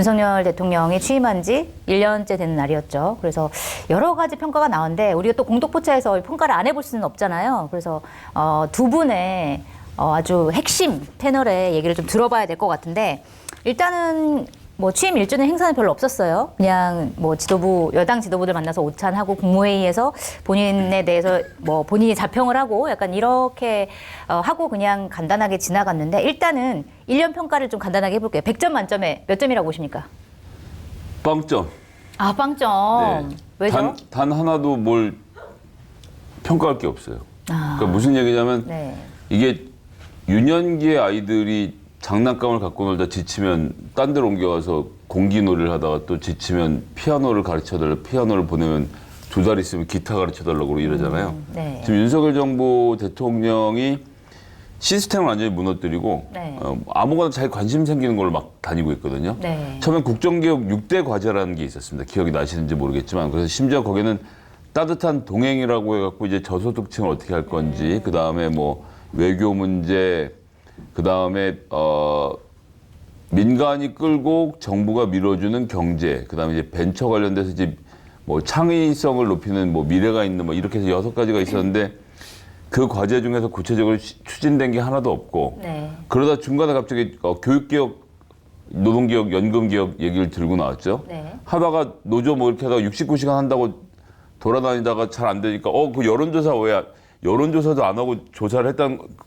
윤석열 대통령이 취임한 지 1년째 되는 날이었죠. 그래서 여러 가지 평가가 나오는데 우리가 또 공독포차에서 평가를 안 해볼 수는 없잖아요. 그래서 두 분의 아주 핵심 패널의 얘기를 좀 들어봐야 될 것 같은데 일단은 뭐 취임 1주년 행사는 별로 없었어요. 그냥 뭐 여당 지도부들 만나서 오찬하고 국무회의에서 본인에 대해서 뭐 본인이 자평을 하고 약간 이렇게 하고 그냥 간단하게 지나갔는데 일단은 1년 평가를 좀 간단하게 해볼게요. 100점 만점에 몇 점이라고 보십니까? 빵점. 아, 빵점. 네. 왜죠? 단 하나도 뭘 평가할 게 없어요. 그러니까 무슨 얘기냐면 네. 이게 유년기의 아이들이 장난감을 갖고 놀다 지치면 딴 데로 옮겨가서 공기놀이를 하다가 또 지치면 피아노를 가르쳐달라고 피아노를 보내면 두 달 있으면 기타 가르쳐달라고 이러잖아요. 네. 지금 윤석열 정부 대통령이 시스템을 완전히 무너뜨리고 네. 아무거나 자기 관심 생기는 걸로 막 다니고 있거든요. 네. 처음엔 국정개혁 6대 과제라는 게 있었습니다. 기억이 나시는지 모르겠지만 그래서 심지어 거기는 따뜻한 동행이라고 해갖고 이제 저소득층을 어떻게 할 건지 그 다음에 뭐 외교 문제 그 다음에 민간이 끌고 정부가 밀어주는 경제, 그 다음에 이제 벤처 관련돼서 이제 뭐 창의성을 높이는 뭐 미래가 있는 뭐 이렇게 해서 6가지가 있었는데 그 과제 중에서 구체적으로 추진된 게 하나도 없고 네. 그러다 중간에 갑자기 교육개혁, 노동개혁, 연금개혁 얘기를 들고 나왔죠. 네. 하다가 노조 뭐 이렇게 하다가 69시간 한다고 돌아다니다가 잘 안 되니까 그 여론조사 왜 여론조사도 안 하고 조사를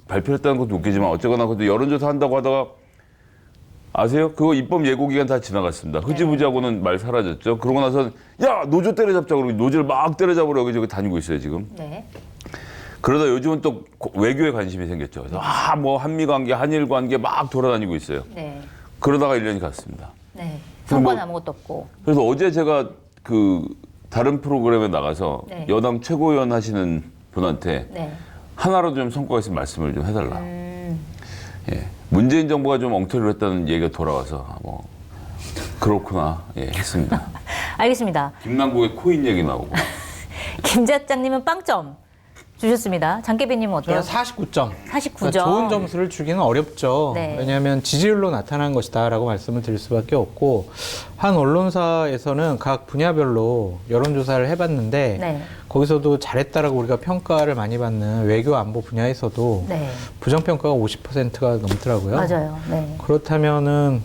발표했다는 것도 웃기지만 어쨌거나 그것도 여론조사 한다고 하다가 아세요? 그거 입법 예고 기간 다 지나갔습니다. 흐지부지하고는 말 사라졌죠. 그러고 나서 야 노조 때려잡자고 그러고 노조를 막 때려잡으러 여기저기 다니고 있어요 지금. 네. 그러다 요즘은 또 외교에 관심이 생겼죠. 그래서 뭐 한미 관계, 한일 관계 막 돌아다니고 있어요. 네. 그러다가 1년이 갔습니다. 네. 성과는 뭐- 아무것도 없고. 그래서 어제 제가 그 다른 프로그램에 나가서 네. 여당 최고위원 하시는 분한테 네. 하나라도 좀 성과가 있으면 말씀을 좀 해달라. 예. 문재인 정부가 좀 엉터리로 했다는 얘기가 돌아와서 뭐 그렇구나 했습니다. 알겠습니다. 김남국의 코인 얘기 나오고. 김 작장님은 빵점 주셨습니다. 장깨비님은 어때요? 저는 49점. 49점. 그러니까 좋은 점수를 주기는 어렵죠. 네. 왜냐하면 지지율로 나타난 것이다라고 말씀을 드릴 수밖에 없고 한 언론사에서는 각 분야별로 여론조사를 해봤는데 네. 거기서도 잘했다라고 우리가 평가를 많이 받는 외교 안보 분야에서도 네. 부정평가가 50%가 넘더라고요. 맞아요. 네. 그렇다면은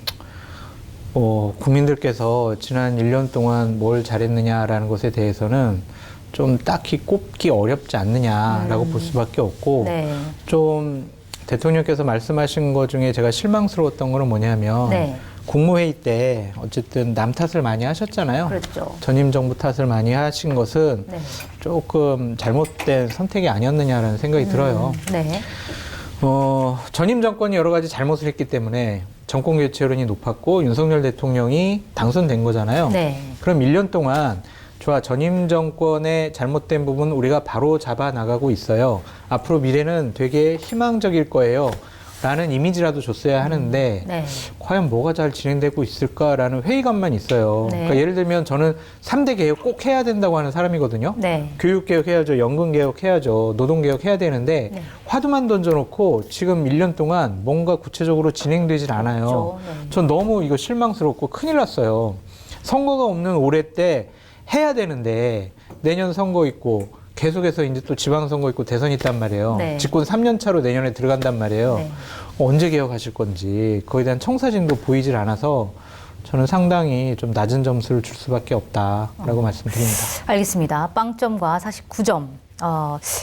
국민들께서 지난 1년 동안 뭘 잘했느냐라는 것에 대해서는 좀 딱히 꼽기 어렵지 않느냐라고 볼 수밖에 없고 네. 좀 대통령께서 말씀하신 것 중에 제가 실망스러웠던 거는 뭐냐면 네. 국무회의 때 어쨌든 남 탓을 많이 하셨잖아요. 그렇죠. 전임 정부 탓을 많이 하신 것은 네. 조금 잘못된 선택이 아니었느냐라는 생각이 들어요. 네. 전임 정권이 여러 가지 잘못을 했기 때문에 정권 교체 여론이 높았고 윤석열 대통령이 당선된 거잖아요. 네. 그럼 1년 동안 좋아, 전임 정권의 잘못된 부분 우리가 바로 잡아 나가고 있어요. 앞으로 미래는 되게 희망적일 거예요. 라는 이미지라도 줬어야 하는데 네. 과연 뭐가 잘 진행되고 있을까라는 회의감만 있어요. 네. 그러니까 예를 들면 저는 3대 개혁 꼭 해야 된다고 하는 사람이거든요. 네. 교육개혁 해야죠. 연금개혁 해야죠. 노동개혁 해야 되는데 네. 화두만 던져놓고 지금 1년 동안 뭔가 구체적으로 진행되질 않아요. 그렇죠. 네. 전 너무 이거 실망스럽고 큰일 났어요. 선거가 없는 올해 때 해야 되는데 내년 선거 있고 계속해서 이제 또 지방선거 있고 대선 있단 말이에요. 네. 집권 3년 차로 내년에 들어간단 말이에요. 네. 언제 개혁하실 건지 거기에 대한 청사진도 보이질 않아서 저는 상당히 좀 낮은 점수를 줄 수밖에 없다라고 말씀드립니다. 알겠습니다. 빵점과 49점.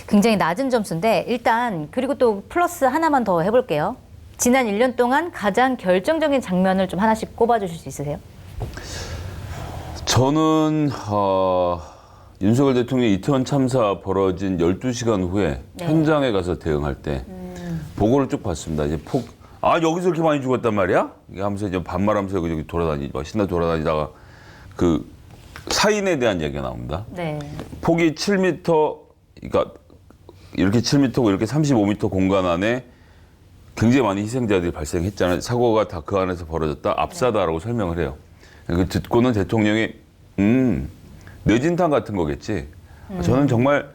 굉장히 낮은 점수인데 일단 그리고 또 플러스 하나만 더 해볼게요. 지난 1년 동안 가장 결정적인 장면을 좀 하나씩 꼽아주실 수 있으세요? 저는 윤석열 대통령 이태원 참사 벌어진 12시간 후에 네. 현장에 가서 대응할 때 보고를 쭉 봤습니다. 이제 여기서 이렇게 많이 죽었단 말이야? 이게 하면서 이제 반말하면서 여기저기 신나 돌아다니다가 그 사인에 대한 얘기가 나옵니다. 네. 폭이 7m, 그러니까 이렇게 7m고 이렇게 35m 공간 안에 굉장히 많은 희생자들이 발생했잖아요. 사고가 다 그 안에서 벌어졌다. 압사다라고 설명을 해요. 그 듣고는 대통령이 뇌진탕 같은 거겠지. 저는 정말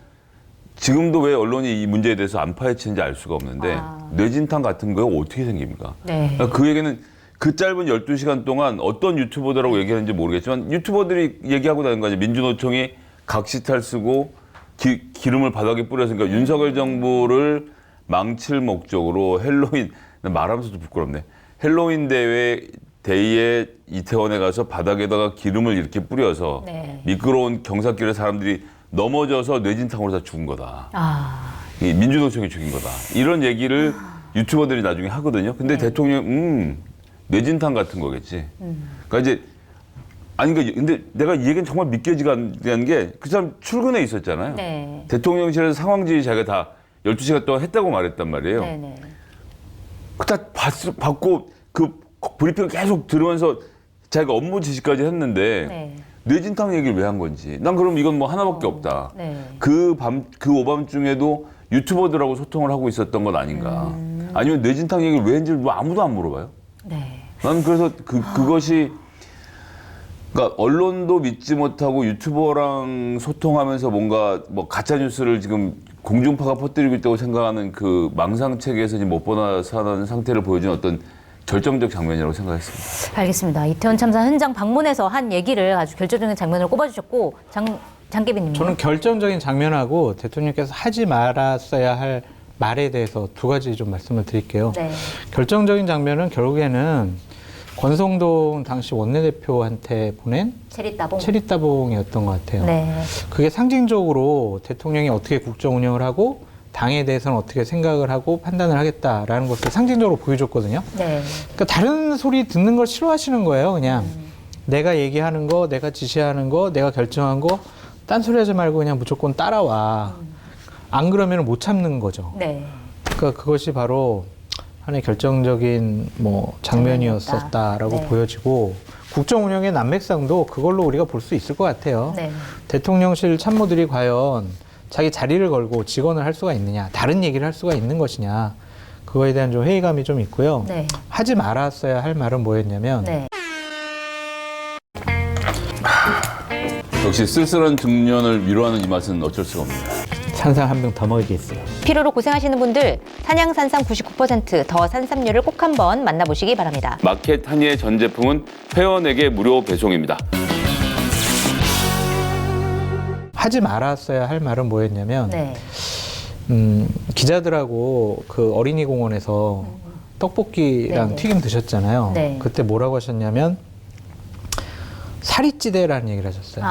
지금도 왜 언론이 이 문제에 대해서 안 파헤치는지 알 수가 없는데 뇌진탕 같은 거 어떻게 생깁니까? 네. 그 얘기는 그 짧은 12시간 동안 어떤 유튜버들하고 얘기하는지 모르겠지만 유튜버들이 얘기하고 다니는 거 아니에요. 민주노총이 각시탈 쓰고 기름을 바닥에 뿌려서 그러니까 윤석열 정부를 망칠 목적으로 헬로윈 말하면서도 부끄럽네. 헬로윈 데이에 이태원에 가서 바닥에다가 기름을 이렇게 뿌려서 네. 미끄러운 경사길에 사람들이 넘어져서 뇌진탕으로 다 죽은 거다. 이 민주노총이 죽인 거다. 이런 얘기를 유튜버들이 나중에 하거든요. 근데 대통령 뇌진탕 같은 거겠지. 그러니까 이제 아니 근데 내가 이 얘기는 정말 믿겨지가 않는 게 그 사람 출근해 있었잖아요. 네. 대통령실에서 상황지휘 자기가 다 12시간 동안 했다고 말했단 말이에요. 네네. 다 받고 그 브리핑을 계속 들으면서 자기가 업무 지시까지 했는데 네. 뇌진탕 얘기를 왜 한 건지. 난 그럼 이건 뭐 하나밖에 없다. 네. 그 오밤중에도 유튜버들하고 소통을 하고 있었던 건 아닌가. 아니면 뇌진탕 얘기를 왜 했는지 뭐 아무도 안 물어봐요. 네. 난 그래서 그것이 그러니까 언론도 믿지 못하고 유튜버랑 소통하면서 뭔가 뭐 가짜 뉴스를 지금 공중파가 퍼뜨리고 있다고 생각하는 그 망상 체계에서 지금 못 벗어나는 상태를 보여준 어떤 결정적 장면이라고 생각했습니다. 알겠습니다. 이태원 참사 현장 방문해서 한 얘기를 아주 결정적인 장면으로 꼽아주셨고 장계빈님. 저는 결정적인 장면하고 대통령께서 하지 말았어야 할 말에 대해서 두 가지 좀 말씀을 드릴게요. 네. 결정적인 장면은 결국에는 권성동 당시 원내대표한테 보낸 체리따봉이었던 것 같아요. 네. 그게 상징적으로 대통령이 어떻게 국정 운영을 하고 당에 대해서는 어떻게 생각을 하고 판단을 하겠다라는 것을 상징적으로 보여줬거든요. 네. 그러니까 다른 소리 듣는 걸 싫어하시는 거예요. 그냥 내가 얘기하는 거, 내가 지시하는 거, 내가 결정한 거 딴소리 하지 말고 그냥 무조건 따라와. 안 그러면 못 참는 거죠. 네. 그러니까 그것이 바로 하나의 결정적인 뭐 장면이었었다라고 네. 보여지고 국정 운영의 난맥상도 그걸로 우리가 볼 수 있을 것 같아요. 네. 대통령실 참모들이 과연 자기 자리를 걸고 직원을 할 수가 있느냐, 다른 얘기를 할 수가 있는 것이냐, 그거에 대한 좀 회의감이 좀 있고요. 네. 하지 말았어야 할 말은 뭐였냐면 네. 역시 쓸쓸한 중년을 위로하는 이 맛은 어쩔 수가 없네요. 산상 한 병 더 먹이겠어요. 피로로 고생하시는 분들 산양산삼 99% 더 산삼류를 꼭 한번 만나보시기 바랍니다. 마켓 한의의 전 제품은 회원에게 무료 배송입니다. 하지 말았어야 할 말은 뭐였냐면 네. 기자들하고 그 어린이 공원에서 떡볶이랑 네네. 튀김 드셨잖아요. 네. 그때 뭐라고 하셨냐면 살이 찌대라는 얘기를 하셨어요.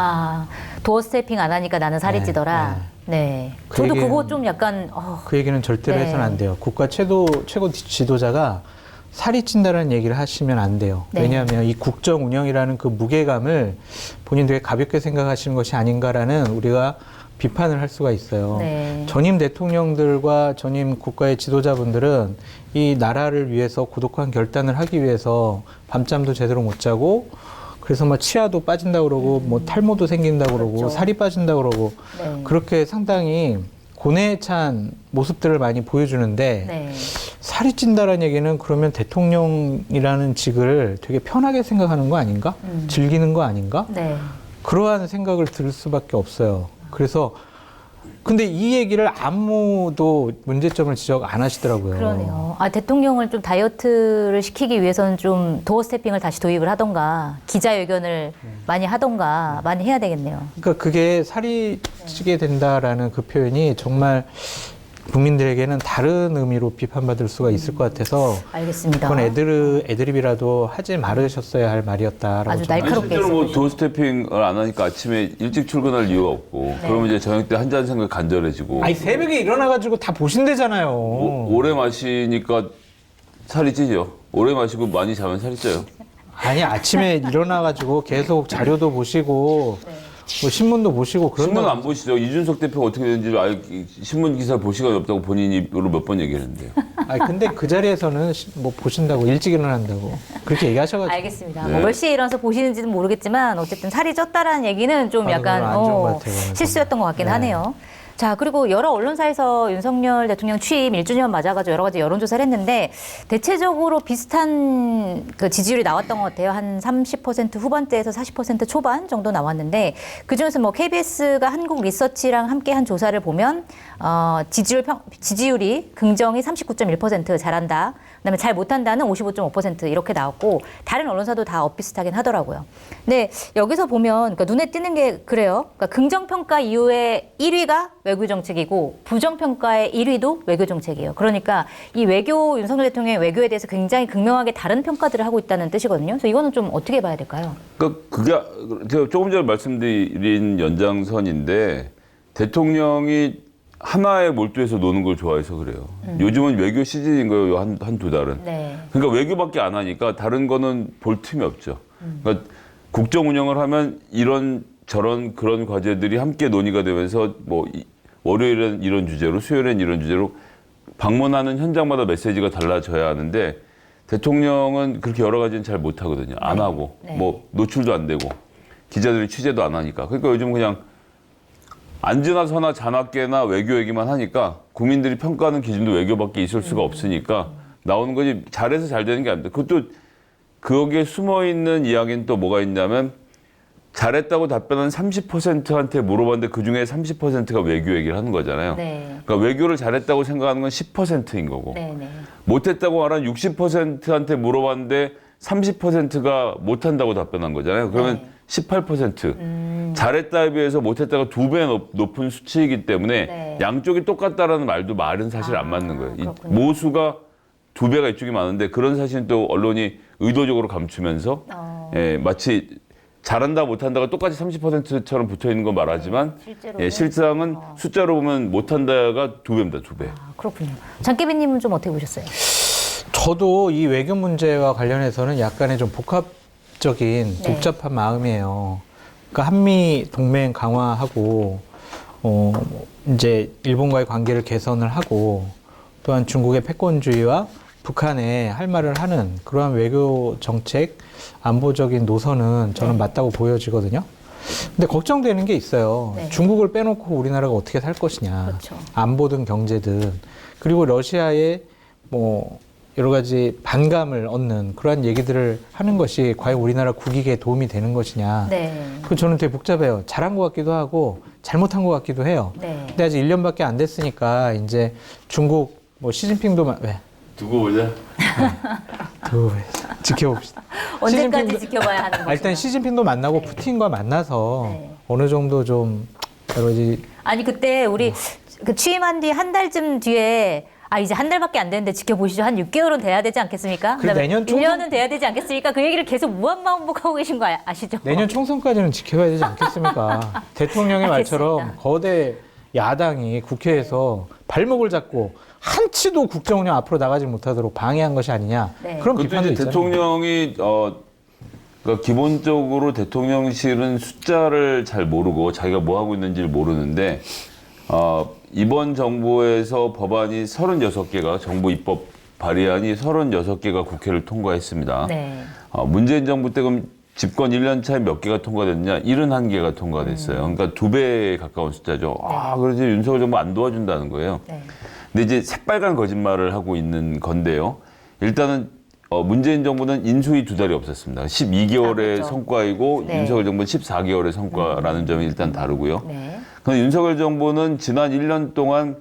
도어 스태핑 안 하니까 나는 살이 네, 찌더라. 네. 그 저도 얘기는- 그거 좀 약간 그 얘기는 절대로 네. 해서는 안 돼요. 국가 최고 지도자가 살이 찐다는 얘기를 하시면 안 돼요. 네. 왜냐하면 이 국정 운영이라는 그 무게감을 본인 되게 가볍게 생각하시는 것이 아닌가라는 우리가 비판을 할 수가 있어요. 네. 전임 대통령들과 전임 국가의 지도자분들은 이 나라를 위해서 고독한 결단을 하기 위해서 밤잠도 제대로 못 자고 그래서 막 치아도 빠진다 그러고 뭐 탈모도 생긴다 그러고 그렇죠. 살이 빠진다 그러고 네. 그렇게 상당히 고뇌에 찬 모습들을 많이 보여주는데 네. 살이 찐다라는 얘기는 그러면 대통령이라는 직을 되게 편하게 생각하는 거 아닌가? 즐기는 거 아닌가? 네. 그러한 생각을 들 수밖에 없어요. 그래서 근데 이 얘기를 아무도 문제점을 지적 안 하시더라고요. 그러네요. 대통령을 좀 다이어트를 시키기 위해서는 좀 도어 스태핑을 다시 도입을 하던가 기자회견을 많이 하던가 많이 해야 되겠네요. 그러니까 그게 살이 찌게 된다라는 그 표현이 정말 국민들에게는 다른 의미로 비판받을 수가 있을 것 같아서 알겠습니다. 그건 애드립이라도 하지 말으셨어야 할 말이었다라고 아주 저는 날카롭게 실제로 뭐 했어요. 도스태핑을 안 하니까 아침에 일찍 출근할 이유가 없고 그러면 이제 저녁 때 한 잔 생각 간절해지고 아니 새벽에 일어나가지고 다 보신대잖아요. 오래 마시니까 살이 찌죠. 오래 마시고 많이 자면 살이 쪄요. 아니 아침에 일어나가지고 계속 자료도 보시고 뭐 신문도 보시고 그런 신문 거 안 보시죠? 이준석 대표가 어떻게 되는지 신문 기사 볼 시간이 없다고 본인이 입으로 몇 번 얘기했는데요. 아니 근데 그 자리에서는 뭐 보신다고 일찍 일어난다고 그렇게 얘기하셔가지고 알겠습니다. 네. 뭐 몇 시에 일어나서 보시는지는 모르겠지만 어쨌든 살이 쪘다라는 얘기는 좀 맞아요. 약간 별로 안 좋은 것 같아요, 그거는. 실수였던 것 같긴 네. 하네요. 자, 그리고 여러 언론사에서 윤석열 대통령 취임 1주년 맞아가지고 여러 가지 여론조사를 했는데 대체적으로 비슷한 그 지지율이 나왔던 것 같아요. 한 30% 후반대에서 40% 초반 정도 나왔는데 그중에서 뭐 KBS가 한국 리서치랑 함께 한 조사를 보면 지지율이 긍정이 39.1% 잘한다. 그다음에 잘 못한다는 55.5% 이렇게 나왔고 다른 언론사도 다 엇비슷하긴 하더라고요. 근데 여기서 보면 그러니까 눈에 띄는 게 그래요. 그러니까 긍정평가 이후에 1위가 외교 정책이고 부정평가의 1위도 외교 정책이에요. 그러니까 이 외교 윤석열 대통령의 외교에 대해서 굉장히 극명하게 다른 평가들을 하고 있다는 뜻이거든요. 그래서 이거는 좀 어떻게 봐야 될까요? 그러니까 그게 제가 조금 전에 말씀드린 연장선인데 대통령이 하나에 몰두해서 노는 걸 좋아해서 그래요. 요즘은 외교 시즌인 거예요. 한두 달은. 네. 그러니까 외교밖에 안 하니까 다른 거는 볼 틈이 없죠. 그러니까 국정 운영을 하면 이런 저런 그런 과제들이 함께 논의가 되면서 뭐 월요일엔 이런 주제로 수요일엔 이런 주제로 방문하는 현장마다 메시지가 달라져야 하는데 대통령은 그렇게 여러 가지는 잘 못하거든요. 안 하고 네. 뭐 노출도 안 되고 기자들이 취재도 안 하니까. 그러니까 요즘 그냥 앉으나 서나 자나깨나 외교 얘기만 하니까 국민들이 평가하는 기준도 외교밖에 있을 수가 없으니까 나오는 거지 잘해서 잘 되는 게 아닙니다. 그것도 거기에 숨어있는 이야기는 또 뭐가 있냐면 잘했다고 답변한 30%한테 물어봤는데 그중에 30%가 외교 얘기를 하는 거잖아요. 네. 그러니까 외교를 잘했다고 생각하는 건 10%인 거고 네. 못했다고 말한 60%한테 물어봤는데 30%가 못한다고 답변한 거잖아요. 그러면 18%. 잘했다에 비해서 못했다가 2배 높은 수치이기 때문에 네. 양쪽이 똑같다라는 말은 사실 안 맞는 거예요. 이 그렇군요. 모수가 2배가 이쪽이 많은데 그런 사실은 또 언론이 의도적으로 감추면서 마치 잘한다 못한다가 똑같이 30%처럼 붙어 있는 건 말하지만 실제로는? 실상은 숫자로 보면 못한다가 2배입니다. 2배. 아, 그렇군요. 장깨비님은 좀 어떻게 보셨어요? 저도 이 외교 문제와 관련해서는 약간의 좀 복합적인 네. 복잡한 마음이에요. 그러니까 한미 동맹 강화하고 이제 일본과의 관계를 개선을 하고 또한 중국의 패권주의와 북한에 할 말을 하는 그러한 외교 정책 안보적인 노선은 저는 맞다고 보여지거든요. 근데 걱정되는 게 있어요. 네. 중국을 빼놓고 우리나라가 어떻게 살 것이냐. 그렇죠. 안보든 경제든. 그리고 러시아의 뭐 여러 가지 반감을 얻는 그러한 얘기들을 하는 것이 과연 우리나라 국익에 도움이 되는 것이냐. 네. 그 저는 되게 복잡해요. 잘한 것 같기도 하고 잘못한 것 같기도 해요. 네. 근데 아직 1년밖에 안 됐으니까 이제 중국 뭐 시진핑도 왜? 두고 보자. 지켜봅시다. 언제까지 시진핑도- 지켜봐야 하는 거죠? 일단 시진핑도 만나고 푸틴과 만나서 네. 어느 정도 좀 여러 가지 아니 그때 우리 그 취임한 뒤 한 달쯤 뒤에 이제 한 달밖에 안 됐는데 지켜보시죠. 한 6개월은 돼야 되지 않겠습니까? 그리고 내년 1년은 돼야 되지 않겠습니까? 그 얘기를 계속 무한반복하고 계신 거 아시죠? 내년 총선까지는 지켜봐야 되지 않겠습니까? 대통령의 말처럼 알겠습니다. 거대 야당이 국회에서 발목을 잡고 한치도 국정 운영 앞으로 나가지 못하도록 방해한 것이 아니냐. 네. 그런 그것도 비판도 이제 있잖아요. 대통령이 그러니까 기본적으로 대통령실은 숫자를 잘 모르고 자기가 뭐 하고 있는지를 모르는데 이번 정부에서 법안이 36개가 정부 입법 발의안이 36개가 국회를 통과했습니다. 네. 문재인 정부 때 그럼 집권 1년 차에 몇 개가 통과됐냐? 71개가 통과됐어요. 그러니까 2배에 가까운 숫자죠. 그래서 윤석열 정부 안 도와준다는 거예요. 네. 근데 이제 새빨간 거짓말을 하고 있는 건데요. 일단은 문재인 정부는 인수위 2달이 없었습니다. 12개월의 그렇죠. 성과이고 네. 윤석열 정부는 14개월의 성과라는 점이 일단 다르고요. 네. 그런데 윤석열 정부는 지난 1년 동안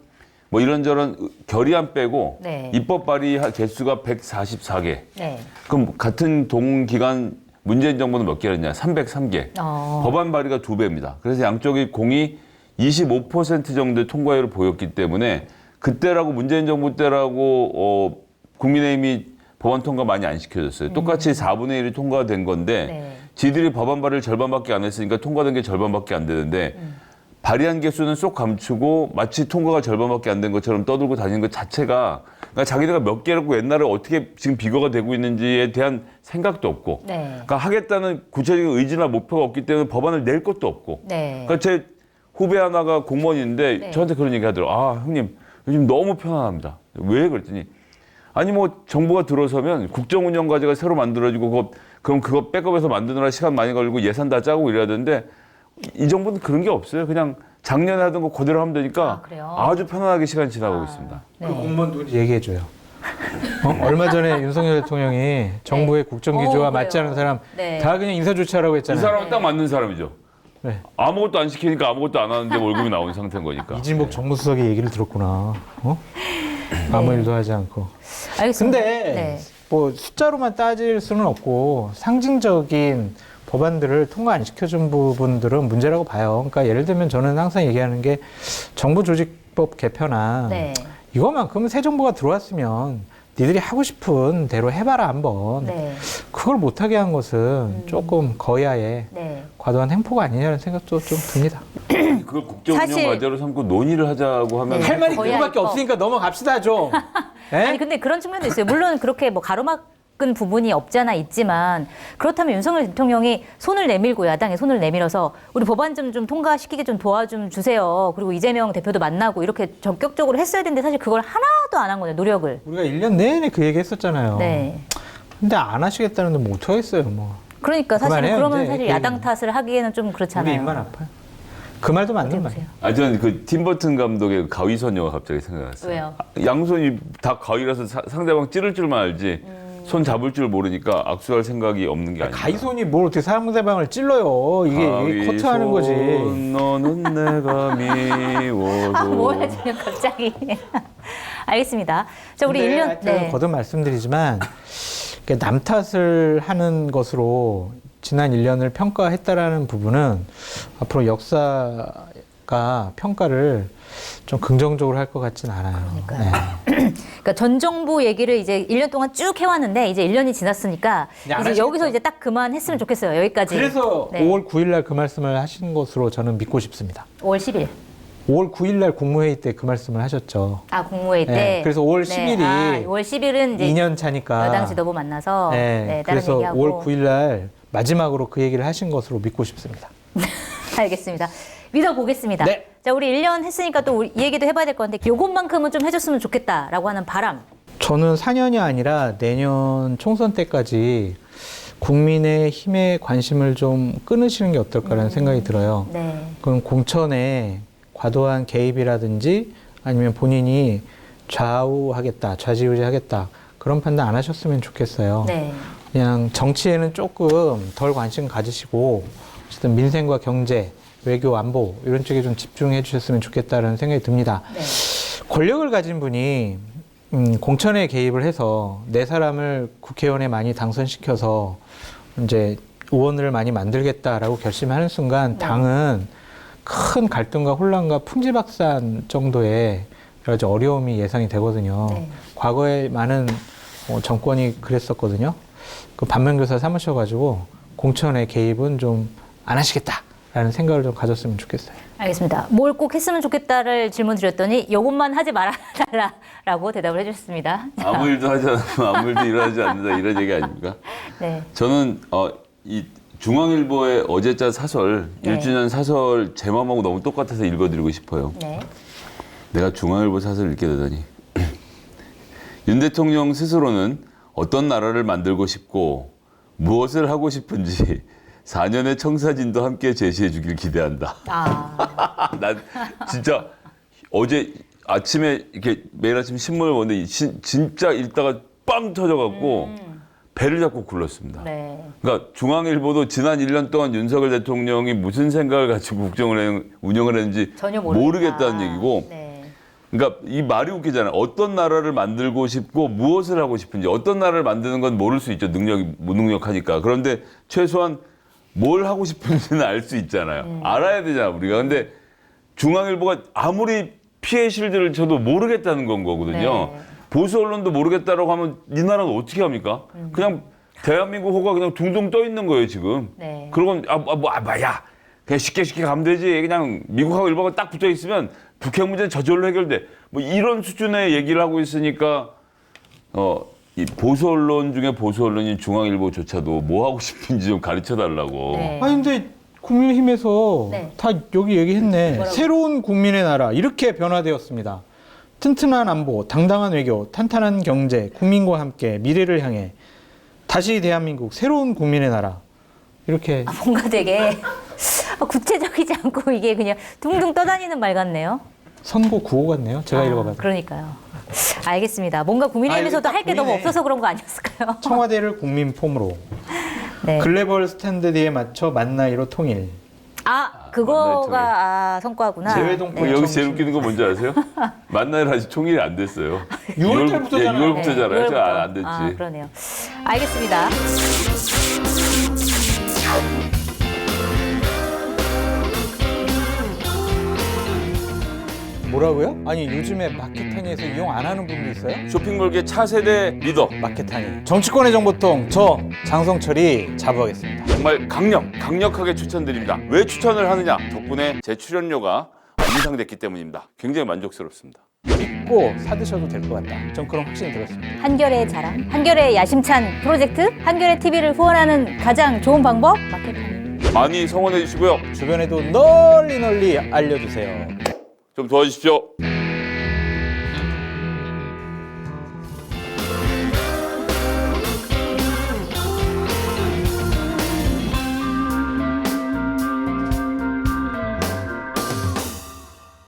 뭐 이런저런 결의안 빼고 네. 입법 발의 개수가 144개. 네. 그럼 같은 동기간 문재인 정부는 몇 개였냐? 303개. 법안 발의가 2배입니다. 그래서 양쪽이 공이 25% 정도의 통과율을 보였기 때문에 그때라고 문재인 정부 때라고 국민의힘이 법안 통과 많이 안 시켜줬어요. 똑같이 4분의 1이 통과된 건데 네. 지들이 법안 발의를 절반밖에 안 했으니까 통과된 게 절반밖에 안 되는데 발의한 개수는 쏙 감추고 마치 통과가 절반밖에 안 된 것처럼 떠들고 다니는 것 자체가 그러니까 자기네가 몇 개라고 옛날에 어떻게 지금 비교가 되고 있는지에 대한 생각도 없고 네. 그러니까 하겠다는 구체적인 의지나 목표가 없기 때문에 법안을 낼 것도 없고 네. 그러니까 제 후배 하나가 공무원인데 네. 저한테 그런 얘기 하더라고요. 형님 요즘 너무 편안합니다. 왜 그랬더니 아니 뭐 정부가 들어서면 국정 운영 과제가 새로 만들어지고 그럼 그거 백업해서 만드느라 시간 많이 걸리고 예산 다 짜고 이래야 되는데 이 정부는 그런 게 없어요. 그냥 작년에 하던 거 그대로 하면 되니까 그래요? 아주 편안하게 시간 지나가고 있습니다. 그 공무원 누군지 얘기해줘요. 얼마 전에 윤석열 대통령이 정부의 국정기조와 맞지 그래요. 않은 사람 네. 다 그냥 인사조치하라고 이 했잖아요. 사람은 딱 맞는 사람이죠. 네. 아무것도 안 시키니까 아무것도 안 하는데 월급이 나온 상태인 거니까. 이진복 정무수석의 얘기를 들었구나. 아무 일도 하지 않고. 알겠습니다. 근데 네. 뭐 숫자로만 따질 수는 없고 상징적인 법안들을 통과 안 시켜준 부분들은 문제라고 봐요. 그러니까 예를 들면 저는 항상 얘기하는 게 정부조직법 개편안 네. 이거만큼은 새 정부가 들어왔으면 니들이 하고 싶은 대로 해봐라 한번. 네. 그걸 못하게 한 것은 조금 거야의 네. 과도한 행포가 아니냐는 생각도 좀 듭니다. 그걸 국정운영 사실- 과제로 삼고 논의를 하자고 하면 네. 할 말이 거야, 그거밖에 이거. 없으니까 넘어갑시다 좀. 예? 아니 근데 그런 측면도 있어요. 물론 그렇게 뭐 가로막은 부분이 없지 않아 있지만 그렇다면 윤석열 대통령이 손을 내밀고 야당에 손을 내밀어서 우리 법안 좀 통과시키게 좀 도와좀 주세요. 그리고 이재명 대표도 만나고 이렇게 적극적으로 했어야 되는데 사실 그걸 하나도 안 한 거예요. 노력을. 우리가 1년 내내 그 얘기 했었잖아요. 네. 근데 안 하시겠다는데 뭐 어떡하겠어요, 뭐. 그러니까 사실 그만해요, 그러면 이제. 사실 그 야당 얘기는. 탓을 하기에는 좀 그렇잖아요. 우리 입만 아파요. 그 말도 맞는 어떻게 말이에요. 보세요? 저는 그 팀버튼 감독의 그 가위선 영화 갑자기 생각났어요. 왜요? 양손이 다 가위라서 상대방 찌를 줄만 알지 손 잡을 줄 모르니까 악수할 생각이 없는 게 아니야. 가위손이 뭘 어떻게 상대방을 찔러요. 이게 커트하는 거지. 너는 내가 미워도. 뭐야 지금 갑자기. 알겠습니다. 자 우리 근데 1년 하여튼 거듭 말씀드리지만 남 탓을 하는 것으로 지난 1년을 평가했다라는 부분은 앞으로 역사가 평가를 좀 긍정적으로 할 것 같진 않아요. 그러니까요. 그러니까 전 정부 얘기를 이제 1년 동안 쭉 해왔는데 이제 1년이 지났으니까 네, 안 이제 하시겠죠? 여기서 이제 딱 그만했으면 좋겠어요. 여기까지. 그래서 네. 5월 9일 날 그 말씀을 하신 것으로 저는 믿고 싶습니다. 5월 10일. 5월 9일 날 국무회의 때 그 말씀을 하셨죠. 아 국무회의 때. 네, 그래서 5월 10일이 5월 10일은 이제 2년 차니까. 여당 지도부 만나서 네, 다른 그래서 얘기하고. 5월 9일 날 마지막으로 그 얘기를 하신 것으로 믿고 싶습니다. 알겠습니다. 믿어보겠습니다. 네. 자 우리 1년 했으니까 또 이 얘기도 해봐야 될 것 같은데 요것만큼은 좀 해줬으면 좋겠다라고 하는 바람. 저는 4년이 아니라 내년 총선 때까지 국민의 힘에 관심을 좀 끊으시는 게 어떨까라는 생각이 들어요. 네. 그럼 공천에 과도한 개입이라든지 아니면 본인이 좌우하겠다, 좌지우지하겠다 그런 판단 안 하셨으면 좋겠어요. 네. 그냥 정치에는 조금 덜 관심 가지시고 어쨌든 민생과 경제, 외교, 안보 이런 쪽에 좀 집중해 주셨으면 좋겠다는 생각이 듭니다. 네. 권력을 가진 분이 공천에 개입을 해서 내 사람을 국회의원에 많이 당선시켜서 이제 의원을 많이 만들겠다라고 결심하는 순간 당은 큰 갈등과 혼란과 풍지박산 정도의 여러 가지 어려움이 예상이 되거든요. 네. 과거에 많은 정권이 그랬었거든요. 그 반면교사 삼으셔가지고 공천에 개입은 좀 안 하시겠다라는 생각을 좀 가졌으면 좋겠어요. 알겠습니다. 뭘 꼭 했으면 좋겠다를 질문 드렸더니 요것만 하지 말아달라고 대답을 해주셨습니다. 아무 일도 하지 않으면 아무 일도 일어나지 않는다 이런 얘기 아닙니까? 네. 저는 이 중앙일보의 어제자 사설 네. 1주년 사설 제 마음하고 너무 똑같아서 읽어드리고 싶어요. 네. 내가 중앙일보 사설 읽게 되더니 윤 대통령 스스로는 어떤 나라를 만들고 싶고 무엇을 하고 싶은지 4년의 청사진도 함께 제시해 주길 기대한다. 아, 난 진짜 어제 아침에 이렇게 매일 아침 신문을 보는데 진짜 읽다가 빵 터져갖고 배를 잡고 굴렀습니다. 네. 그러니까 중앙일보도 지난 1년 동안 윤석열 대통령이 무슨 생각을 가지고 운영을 했는지 전혀 모르겠다는 얘기고 네. 그러니까 이 말이 웃기잖아요. 어떤 나라를 만들고 싶고 무엇을 하고 싶은지 어떤 나라를 만드는 건 모를 수 있죠. 능력이 무능력하니까. 그런데 최소한 뭘 하고 싶은지는 알 수 있잖아요. 알아야 되잖아 우리가. 근데 중앙일보가 아무리 피해 실드를 쳐도 모르겠다는 건 거거든요. 네. 보수 언론도 모르겠다라고 하면 이 나라는 어떻게 합니까? 그냥 대한민국 호가 그냥 둥둥 떠 있는 거예요 지금. 네. 그러건 야 그냥 쉽게 가면 되지. 그냥 미국하고 일본하고 딱 붙어 있으면 북핵 문제는 저절로 해결돼. 뭐 이런 수준의 얘기를 하고 있으니까 이 보수 언론 중에 보수 언론인 중앙일보조차도 뭐 하고 싶은지 좀 가르쳐 달라고. 네. 아니 근데 국민의힘에서 네. 다 여기 얘기했네. 뭐라고? 새로운 국민의 나라 이렇게 변화되었습니다. 튼튼한 안보, 당당한 외교, 탄탄한 경제, 국민과 함께 미래를 향해 다시 대한민국 새로운 국민의 나라 이렇게 뭔가 되게 구체적인 구체적이지 않고 이게 그냥 둥둥 떠다니는 말 같네요. 선고 구호 같네요. 제가 읽어봐도. 그러니까요. 알겠습니다. 뭔가 국민의힘에서도 아, 이거 할 게 너무 국민의- 없어서 그런 거 아니었을까요? 청와대를 국민 폼으로 네. 글로벌 스탠드드에 맞춰 만 나이로 통일. 그거가 성과구나. 재외동포 네. 여기 제일 웃기는 거 뭔지 아세요? 만나일 아직 총일이 안 됐어요. 6월 달부터잖아요. 6월부터잖아요. 네, 저 안 됐지. 그러네요. 알겠습니다. 뭐라고요? 아니 요즘에 마켓타니에서 이용 안 하는 분도 있어요? 쇼핑몰계 차세대 리더. 마켓타니. 정치권의 정보통 저 장성철이 자부하겠습니다. 정말 강력하게 추천드립니다. 왜 추천을 하느냐? 덕분에 제 출연료가 인상됐기 때문입니다. 굉장히 만족스럽습니다. 믿고 사드셔도 될 것 같다. 전 그런 확신이 들었습니다. 한결의 자랑, 한결의 야심찬 프로젝트, 한결의 TV를 후원하는 가장 좋은 방법 마켓타니. 많이 성원해 주시고요. 주변에도 널리 알려주세요. 좀 도와주십시오.